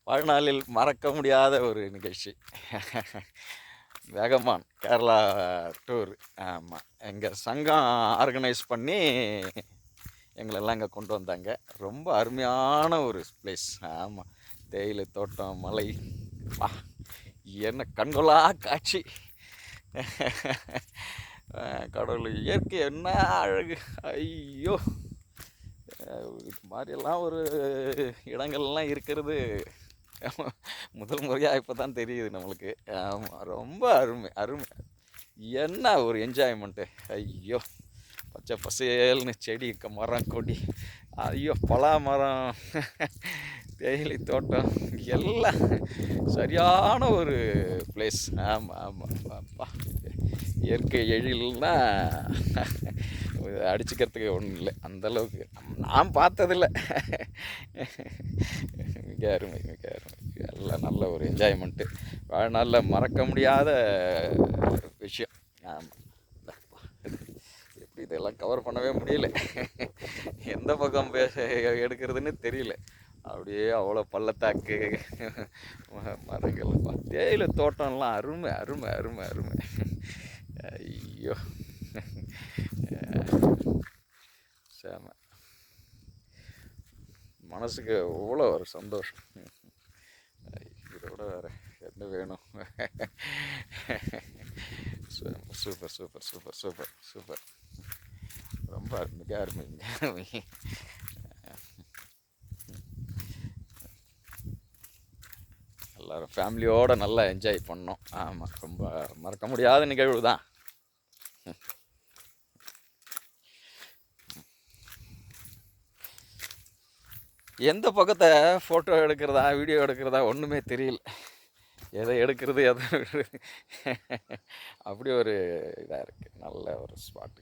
வாழ்நாளில் மறக்க முடியாத ஒரு நிகழ்ச்சி. வேகமான் கேரளா டூர். ஆமாம், எங்கள் சங்கம் ஆர்கனைஸ் பண்ணி எங்களெல்லாம் இங்கே கொண்டு வந்தாங்க. ரொம்ப அருமையான ஒரு பிளேஸ். ஆமாம், தேயிலை தோட்டம், மலை, வா என்ன கண்கொள்ளா காட்சி. கடவுள் இயற்கை என்ன அழகு! ஐயோ, இது மாதிரியெல்லாம் ஒரு இடங்கள்லாம் இருக்கிறது முதல் முறையாக இப்போ தான் தெரியுது நம்மளுக்கு. ஆமாம், ரொம்ப அருமை அருமை. என்ன ஒரு என்ஜாய்மெண்ட்டு! ஐயோ, பச்சை பசேல்னு செடி, மரம், கொடி, ஐயோ, பலா மரம், தேயிலை தோட்டம், எல்லாம் சரியான ஒரு பிளேஸ். ஆமாம் ஆமாம், அப்பா, இயற்கை எழில்னா அடிச்சுக்கிறதுக்கு ஒன்றும் இல்லை அந்தளவுக்கு நான் பார்த்ததில்ல. மிக அருமை மிக அருமை. எல்லாம் நல்ல ஒரு என்ஜாய்மெண்ட்டு, வாழ்நாளில் மறக்க முடியாத விஷயம். ஆமாம், எப்படி இதெல்லாம் கவர் பண்ணவே முடியல, எந்த பக்கம் எடுக்கிறதுன்னு தெரியல. அப்படியே அவ்வளோ பள்ளத்தாக்கு, மரங்கள், தேயிலை தோட்டம்லாம் அருமை அருமை அருமை அருமை. ஐயோ, சாம, மனசுக்கு அவ்வளோ ஒரு சந்தோஷம். இதோட வேறு என்ன வேணும்? Super super super super super. ரொம்ப மிக அருமை மிக அருமை. எல்லோரும் ஃபேமிலியோடு நல்லா என்ஜாய் பண்ணோம். ஆமாம், ரொம்ப மறக்க முடியாத நிகழ்வு தான். எந்த பக்கத்தை ஃபோட்டோ எடுக்கிறதா வீடியோ எடுக்கிறதா ஒன்றுமே தெரியல. எதை எடுக்கிறது எதை அப்படி ஒரு இதாக இருக்குது. நல்ல ஒரு ஸ்பாட்டு.